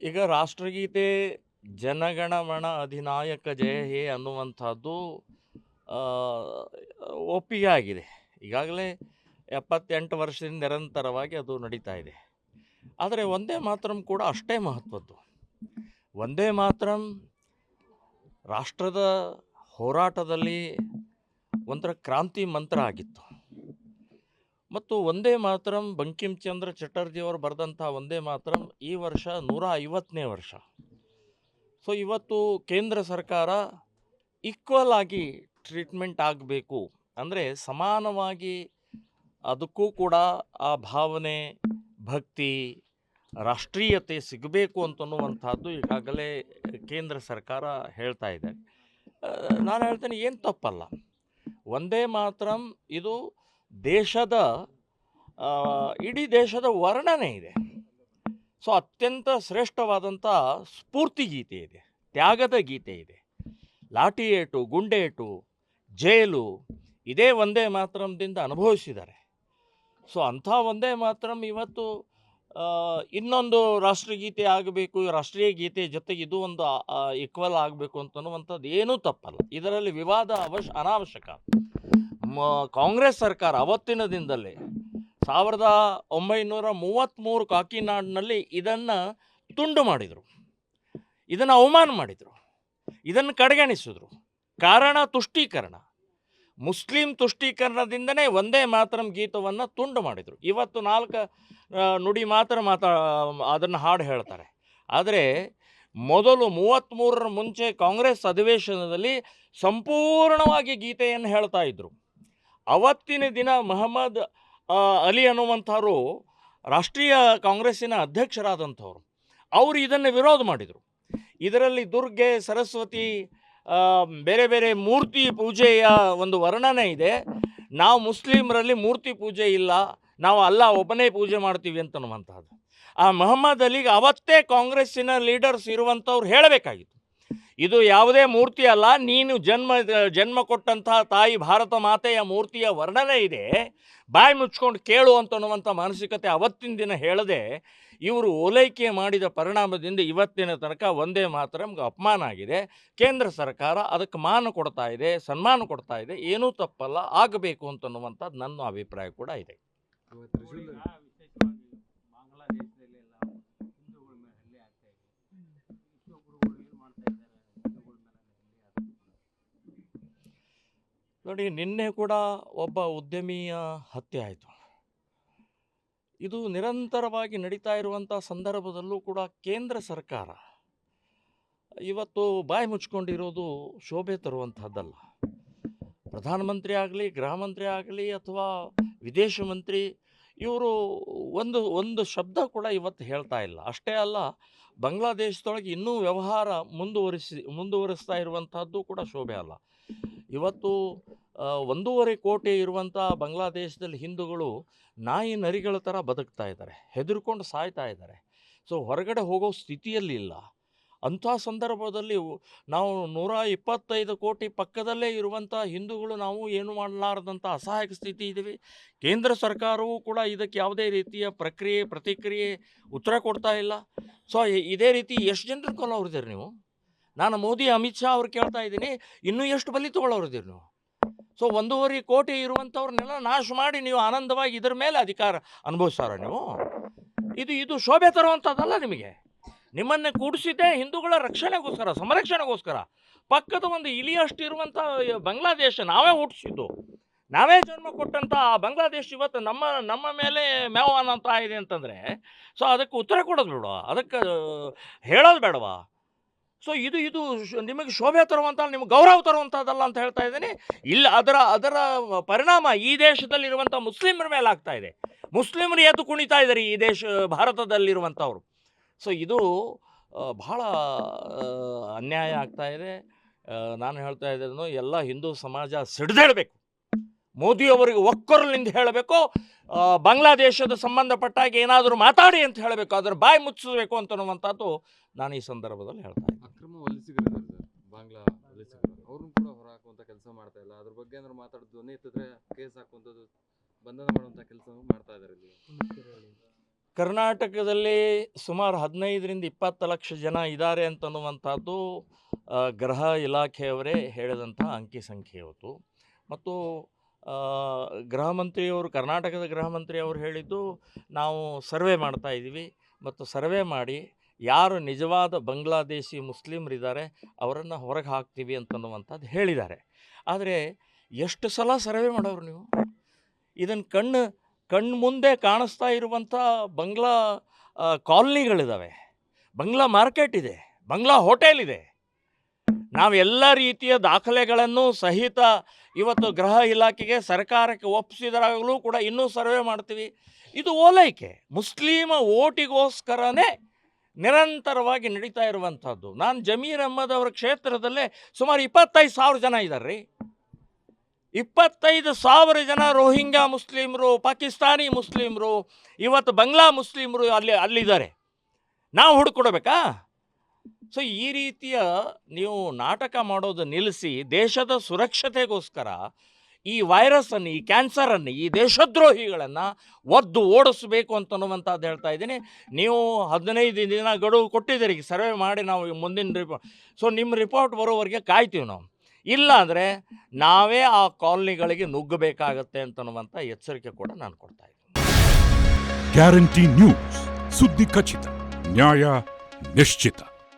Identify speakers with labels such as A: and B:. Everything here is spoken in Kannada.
A: ಈಗ ರಾಷ್ಟ್ರಗೀತೆ ಜನಗಣಮನ ಅಧಿನಾಯಕ ಜಯ ಹೇ ಅನ್ನುವಂಥದ್ದು ಆ, ಒಪ್ಪಿಗೆ ಆಗಿದೆ. ಈಗಾಗಲೇ 78 ವರ್ಷದಿಂದ ನಿರಂತರವಾಗಿ ಅದು ನಡೀತಾ ಇದೆ. ಆದರೆ ಒಂದೇ ಮಾತರಂ ಕೂಡ ಅಷ್ಟೇ ಮಹತ್ವದ್ದು. ಒಂದೇ ಮಾತರಂ ರಾಷ್ಟ್ರದ ಹೋರಾಟದಲ್ಲಿ ಒಂಥರ ಕ್ರಾಂತಿ ಮಂತ್ರ ಆಗಿತ್ತು. ಮತ್ತು ಒಂದೇ ಮಾತರಂ ಬಂಕಿಂ ಚಂದ್ರ ಚಟರ್ಜಿಯವರು ಬರೆದಂಥ ಒಂದೇ ಮಾತರಂ ಈ ವರ್ಷ 150ನೇ ವರ್ಷ. ಸೊ ಇವತ್ತು ಕೇಂದ್ರ ಸರ್ಕಾರ ಈಕ್ವಲ್ ಆಗಿ ಟ್ರೀಟ್ಮೆಂಟ್ ಆಗಬೇಕು, ಅಂದರೆ ಸಮಾನವಾಗಿ ಅದಕ್ಕೂ ಕೂಡ ಆ ಭಾವನೆ, ಭಕ್ತಿ, ರಾಷ್ಟ್ರೀಯತೆ ಸಿಗಬೇಕು ಅಂತನ್ನುವಂಥದ್ದು ಈಗಾಗಲೇ ಕೇಂದ್ರ ಸರ್ಕಾರ ಹೇಳ್ತಾ ಇದೆ. ನಾನು ಹೇಳ್ತೇನೆ, ಏನು ತಪ್ಪಲ್ಲ. ಒಂದೇ ಮಾತರಂ ಇದು ದೇಶದ ಇಡೀ ದೇಶದ ವರ್ಣನೆ ಇದೆ. ಸೊ ಅತ್ಯಂತ ಶ್ರೇಷ್ಠವಾದಂಥ ಸ್ಫೂರ್ತಿ ಗೀತೆ ಇದೆ, ತ್ಯಾಗದ ಗೀತೆ ಇದೆ. ಲಾಠಿ ಏಟು, ಗುಂಡೇಟು, ಜೈಲು ಇದೇ ಒಂದೇ ಮಾತರಂದಿಂದ ಅನುಭವಿಸಿದ್ದಾರೆ. ಸೊ ಅಂಥ ಒಂದೇ ಮಾತರಂ ಇವತ್ತು ಇನ್ನೊಂದು ರಾಷ್ಟ್ರಗೀತೆ ಆಗಬೇಕು, ರಾಷ್ಟ್ರೀಯ ಗೀತೆ ಜೊತೆಗೆ ಇದು ಒಂದು ಈಕ್ವಲ್ ಆಗಬೇಕು ಅಂತನ್ನುವಂಥದ್ದು ಏನೂ ತಪ್ಪಲ್ಲ. ಇದರಲ್ಲಿ ವಿವಾದ ಅನಾವಶ್ಯಕ. ಕಾಂಗ್ರೆಸ್ ಸರ್ಕಾರ ಅವತ್ತಿನ ದಿನದಲ್ಲೇ 1933 ಕಾಕಿನಾಡಿನಲ್ಲಿ ಇದನ್ನು ತುಂಡು ಮಾಡಿದರು, ಇದನ್ನು ಅವಮಾನ ಮಾಡಿದರು, ಇದನ್ನು ಕಡೆಗಣಿಸಿದ್ರು. ಕಾರಣ ತುಷ್ಟೀಕರಣ, ಮುಸ್ಲಿಂ ತುಷ್ಟೀಕರಣದಿಂದನೇ ಒಂದೇ ಮಾತರಂ ಗೀತವನ್ನು ತುಂಡು ಮಾಡಿದರು. ಇವತ್ತು 4 ನುಡಿ ಮಾತ್ರ ಅದನ್ನು ಹಾಡು ಹೇಳ್ತಾರೆ. ಆದರೆ ಮೊದಲು 33ರ ಮುಂಚೆ ಕಾಂಗ್ರೆಸ್ ಅಧಿವೇಶನದಲ್ಲಿ ಸಂಪೂರ್ಣವಾಗಿ ಗೀತೆಯನ್ನು ಹೇಳ್ತಾ ಇದ್ದರು. ಅವತ್ತಿನ ದಿನ ಮೊಹಮ್ಮದ್ ಅಲಿ ಅನ್ನುವಂಥವರು ರಾಷ್ಟ್ರೀಯ ಕಾಂಗ್ರೆಸ್ಸಿನ ಅಧ್ಯಕ್ಷರಾದಂಥವ್ರು, ಅವರು ಇದನ್ನು ವಿರೋಧ ಮಾಡಿದರು. ಇದರಲ್ಲಿ ದುರ್ಗೆ, ಸರಸ್ವತಿ, ಬೇರೆ ಬೇರೆ ಮೂರ್ತಿ ಪೂಜೆಯ ಒಂದು ವರ್ಣನೆ ಇದೆ. ನಾವು ಮುಸ್ಲಿಮರಲ್ಲಿ ಮೂರ್ತಿ ಪೂಜೆ ಇಲ್ಲ, ನಾವು ಅಲ್ಲಾ ಒಬ್ಬನೇ ಪೂಜೆ ಮಾಡ್ತೀವಿ ಅಂತನ್ನುವಂಥದ್ದು. ಆ ಮೊಹಮ್ಮದ್ ಅಲಿಗೆ ಅವತ್ತೇ ಕಾಂಗ್ರೆಸ್ಸಿನ ಲೀಡರ್ಸ್ ಇರುವಂಥವ್ರು ಹೇಳಬೇಕಾಗಿತ್ತು, ಇದು ಯಾವುದೇ ಮೂರ್ತಿ ಅಲ್ಲ, ನೀನು ಜನ್ಮ ಕೊಟ್ಟಂತಹ ತಾಯಿ ಭಾರತ ಮಾತೆಯ ಮೂರ್ತಿಯ ವರ್ಣನೆ ಇದೆ, ಬಾಯಿ ಮುಚ್ಕೊಂಡು ಕೇಳು ಅಂತನ್ನುವಂಥ ಮಾನಸಿಕತೆ ಅವತ್ತಿನ ದಿನ ಹೇಳದೆ ಇವರು ಓಲೈಕೆ ಮಾಡಿದ ಪರಿಣಾಮದಿಂದ ಇವತ್ತಿನ ತನಕ ಒಂದೇ ಮಾತರಂಗೆ ಅಪಮಾನ ಆಗಿದೆ. ಕೇಂದ್ರ ಸರ್ಕಾರ ಅದಕ್ಕೆ ಮಾನ ಕೊಡ್ತಾ ಇದೆ, ಸನ್ಮಾನ ಕೊಡ್ತಾ ಇದೆ, ಏನೂ ತಪ್ಪಲ್ಲ, ಆಗಬೇಕು ಅಂತನ್ನುವಂಥದ್ದು ನನ್ನ ಅಭಿಪ್ರಾಯ ಕೂಡ ಇದೆ. ನೋಡಿ, ನಿನ್ನೆ ಕೂಡ ಒಬ್ಬ ಉದ್ಯಮಿಯ ಹತ್ಯೆ ಆಯಿತು. ಇದು ನಿರಂತರವಾಗಿ ನಡೀತಾ ಇರುವಂಥ ಸಂದರ್ಭದಲ್ಲೂ ಕೂಡ ಕೇಂದ್ರ ಸರ್ಕಾರ ಇವತ್ತು ಬಾಯಿ ಮುಚ್ಕೊಂಡಿರೋದು ಶೋಭೆ ತರುವಂಥದ್ದಲ್ಲ. ಪ್ರಧಾನಮಂತ್ರಿ ಆಗಲಿ, ಗೃಹ ಮಂತ್ರಿ ಆಗಲಿ, ಅಥವಾ ವಿದೇಶ ಮಂತ್ರಿ, ಇವರು ಒಂದು ಶಬ್ದ ಕೂಡ ಇವತ್ತು ಹೇಳ್ತಾ ಇಲ್ಲ. ಅಷ್ಟೇ ಅಲ್ಲ, ಬಾಂಗ್ಲಾದೇಶದೊಳಗೆ ಇನ್ನೂ ವ್ಯವಹಾರ ಮುಂದುವರಿಸ್ತಾ ಇರುವಂಥದ್ದು ಕೂಡ ಶೋಭೆ ಅಲ್ಲ. ಇವತ್ತು 1.5 ಕೋಟಿ ಇರುವಂಥ ಬಾಂಗ್ಲಾದೇಶದಲ್ಲಿ ಹಿಂದೂಗಳು ನಾಯಿ ನರಿಗಳ ಥರ ಬದುಕ್ತಾ ಇದ್ದಾರೆ, ಹೆದರ್ಕೊಂಡು ಸಾಯ್ತಾ ಇದ್ದಾರೆ. ಸೊ ಹೊರಗಡೆ ಹೋಗೋ ಸ್ಥಿತಿಯಲ್ಲಿ ಇಲ್ಲ. ಅಂಥ ಸಂದರ್ಭದಲ್ಲಿ ನಾವು 125 ಕೋಟಿ ಪಕ್ಕದಲ್ಲೇ ಇರುವಂಥ ಹಿಂದೂಗಳು ನಾವು ಏನು ಮಾಡಲಾರದಂಥ ಅಸಹಾಯಕ ಸ್ಥಿತಿ ಇದ್ದೀವಿ. ಕೇಂದ್ರ ಸರ್ಕಾರವೂ ಕೂಡ ಇದಕ್ಕೆ ಯಾವುದೇ ರೀತಿಯ ಪ್ರತಿಕ್ರಿಯೆ ಉತ್ತರ ಕೊಡ್ತಾ ಇಲ್ಲ. ಸೊ ಇದೇ ರೀತಿ ಎಷ್ಟು ಜನರು ಕೊಲ್ಲೋರಿದ್ದೀರಿ ನೀವು? ನಾನು ಮೋದಿ, ಅಮಿತ್ ಶಾ ಅವ್ರು ಕೇಳ್ತಾ ಇದ್ದೀನಿ, ಇನ್ನೂ ಎಷ್ಟು ಬಲಿ ತೊಗೊಳ್ಳೋರಿದ್ದೀರಿ ನೀವು? ಸೊ 1.5 ಕೋಟಿ ಇರುವಂಥವ್ರನ್ನೆಲ್ಲ ನಾಶ ಮಾಡಿ ನೀವು ಆನಂದವಾಗಿ ಇದರ ಮೇಲೆ ಅಧಿಕಾರ ಅನುಭವಿಸಾರ ನೀವು? ಇದು ಶೋಭೆ ತರುವಂಥದ್ದಲ್ಲ. ನಿಮ್ಮನ್ನೇ ಕೂಡಿಸಿದ್ದೇ ಹಿಂದೂಗಳ ರಕ್ಷಣೆಗೋಸ್ಕರ, ಸಂರಕ್ಷಣೆಗೋಸ್ಕರ. ಪಕ್ಕದ ಒಂದು ಇಲಿಯಷ್ಟು ಇರುವಂಥ ಬಾಂಗ್ಲಾದೇಶ ನಾವೇ ಹುಟ್ಟಿಸಿದ್ದು, ನಾವೇ ಜನ್ಮ ಕೊಟ್ಟಂಥ ಆ ಬಾಂಗ್ಲಾದೇಶ ಇವತ್ತು ನಮ್ಮ ಮೇಲೆ ಮೇವಾನ ಅಂತ ಇದೆ ಅಂತಂದರೆ, ಸೊ ಅದಕ್ಕೆ ಉತ್ತರ ಕೊಡೋದು ಬೇಡವಾ? ಅದಕ್ಕೆ ಹೇಳೋದು ಬೇಡವಾ? ಸೊ ಇದು ನಿಮಗೆ ಶೋಭೆ ತರುವಂಥ, ನಿಮಗೆ ಗೌರವ ತರುವಂಥದ್ದಲ್ಲ ಅಂತ ಹೇಳ್ತಾ ಇದ್ದೀನಿ. ಇಲ್ಲ, ಅದರ ಪರಿಣಾಮ ಈ ದೇಶದಲ್ಲಿರುವಂಥ ಮುಸ್ಲಿಮರ ಮೇಲೆ ಆಗ್ತಾ ಇದೆ. ಮುಸ್ಲಿಮರು ಎದ್ದು ಕುಣಿತಾ ಇದ್ದಾರೆ ಈ ಭಾರತದಲ್ಲಿರುವಂಥವ್ರು. ಸೊ ಇದು ಬಹಳ ಅನ್ಯಾಯ ಆಗ್ತಾ ಇದೆ. ನಾನು ಹೇಳ್ತಾ ಇದ್ದೇನೆ, ಎಲ್ಲ ಹಿಂದೂ ಸಮಾಜ ಸಿಡಿದೇಳಬೇಕು. ಮೋದಿಯವರಿಗೆ ಒಕ್ಕೊರಲಿಂದ ಹೇಳಬೇಕು, ಬಾಂಗ್ಲಾದೇಶದ ಸಂಬಂಧಪಟ್ಟಾಗಿ ಏನಾದರೂ ಮಾತಾಡಿ ಅಂತ ಹೇಳಬೇಕು, ಅದರ ಬಾಯಿ ಮುಚ್ಚಿಸಬೇಕು ಅಂತನ್ನುವಂಥದ್ದು ನಾನು ಈ ಸಂದರ್ಭದಲ್ಲಿ ಹೇಳ್ತಾ ಇದ್ದೀನಿ.
B: ಅಕ್ರಮ ವಲಸಿಗರು ಬಾಂಗ್ಲಾ ವಲಸಿಗರು, ಅವ್ರನ್ನ ಕೂಡ ಹೊರ ಹಾಕುವಂಥ ಕೆಲಸ ಮಾಡ್ತಾ ಇಲ್ಲ. ಅದ್ರ ಬಗ್ಗೆ ಏನಾದ್ರು ಮಾತಾಡೋದು, ಧ್ವನಿ ಎತ್ತಿದ್ರೆ ಕೇಸ್ ಹಾಕುವಂಥದ್ದು, ಬಂಧನ ಮಾಡುವಂಥ ಕೆಲಸ ಮಾಡ್ತಾ ಇದ್ದಾರೆ ಇಲ್ಲಿ.
A: ಕರ್ನಾಟಕದಲ್ಲಿ ಸುಮಾರು 15-20 ಲಕ್ಷ ಜನ ಇದ್ದಾರೆ ಅಂತನ್ನುವಂಥದ್ದು ಗೃಹ ಇಲಾಖೆಯವರೇ ಹೇಳಿದಂಥ ಅಂಕಿ ಸಂಖ್ಯೆ ಇವತ್ತು. ಮತ್ತು ಗೃಹ ಮಂತ್ರಿಯವರು, ಕರ್ನಾಟಕದ ಗೃಹ ಮಂತ್ರಿಯವರು ಹೇಳಿದ್ದು, ನಾವು ಸರ್ವೆ ಮಾಡ್ತಾ ಇದ್ದೀವಿ ಮತ್ತು ಸರ್ವೆ ಮಾಡಿ ಯಾರು ನಿಜವಾದ ಬಾಂಗ್ಲಾದೇಶಿ ಮುಸ್ಲಿಮರಿದ್ದಾರೆ ಅವರನ್ನು ಹೊರಗೆ ಹಾಕ್ತೀವಿ ಅಂತನ್ನುವಂಥದ್ದು ಹೇಳಿದ್ದಾರೆ. ಆದರೆ ಎಷ್ಟು ಸಲ ಸರ್ವೆ ಮಾಡೋರು ನೀವು? ಇದನ್ನು ಕಣ್ಣು ಮುಂದೆ ಕಾಣಿಸ್ತಾ ಇರುವಂಥ ಬಂಗ್ಲಾ ಕಾಲನಿಗಳಿದ್ದಾವೆ, ಬಂಗ್ಲಾ ಮಾರ್ಕೆಟ್ ಇದೆ, ಬಂಗ್ಲಾ ಹೋಟೆಲ್ ಇದೆ. ನಾವೆಲ್ಲ ರೀತಿಯ ದಾಖಲೆಗಳನ್ನು ಸಹಿತ ಇವತ್ತು ಗೃಹ ಇಲಾಖೆಗೆ, ಸರ್ಕಾರಕ್ಕೆ ಒಪ್ಪಿಸಿದಾಗಲೂ ಕೂಡ ಇನ್ನೂ ಸರ್ವೆ ಮಾಡ್ತೀವಿ. ಇದು ಓಲೈಕೆ, ಮುಸ್ಲಿಮ ಓಟಿಗೋಸ್ಕರನೇ ನಿರಂತರವಾಗಿ ನಡೀತಾ ಇರುವಂಥದ್ದು. ನಾನು ಜಮೀರ್ ಅಹ್ಮದ್ ಅವರ ಕ್ಷೇತ್ರದಲ್ಲೇ ಸುಮಾರು 25,000 ಜನ ಇದ್ದಾರೆ ರೀ. 25,000 ಜನ ರೋಹಿಂಗ್ಯಾ ಮುಸ್ಲಿಮರು, ಪಾಕಿಸ್ತಾನಿ ಮುಸ್ಲಿಮರು, ಇವತ್ತು ಬಾಂಗ್ಲಾ ಮುಸ್ಲಿಮರು ಅಲ್ಲಿದ್ದಾರೆ. ನಾವು ಹುಡುಕೊಡ್ಬೇಕಾ? ಸೊ ಈ ರೀತಿಯ ನೀವು ನಾಟಕ ಮಾಡೋದು ನಿಲ್ಲಿಸಿ ದೇಶದ ಸುರಕ್ಷತೆಗೋಸ್ಕರ ಈ ವೈರಸ್ಸನ್ನು, ಈ ಕ್ಯಾನ್ಸರನ್ನು, ಈ ದೇಶದ್ರೋಹಿಗಳನ್ನು ಒದ್ದು ಓಡಿಸಬೇಕು ಅಂತನ್ನುವಂಥದ್ದು ಹೇಳ್ತಾ ಇದ್ದೀನಿ. ನೀವು 15 ದಿನ ಗಡುವು ಕೊಟ್ಟಿದ್ದೀರಿ ಸರ್ವೆ ಮಾಡಿ ನಾವು ಮುಂದಿನ ರಿಪೋರ್ಟ್. ಸೊ ನಿಮ್ಮ ರಿಪೋರ್ಟ್ ಬರೋವರೆಗೆ ಕಾಯ್ತೀವಿ ನಾವು. ಇಲ್ಲ ಅಂದರೆ ನಾವೇ ಆ ಕಾಲನಿಗಳಿಗೆ ನುಗ್ಗಬೇಕಾಗತ್ತೆ ಅಂತನ್ನುವಂಥ ಎಚ್ಚರಿಕೆ ಕೂಡ ನಾನು ಕೊಡ್ತಾ ಇದ್ದೀನಿ.
C: ಗ್ಯಾರಂಟಿ ನ್ಯೂಸ್, ಸುದ್ದಿ ಖಚಿತ, ನ್ಯಾಯ ನಿಶ್ಚಿತ.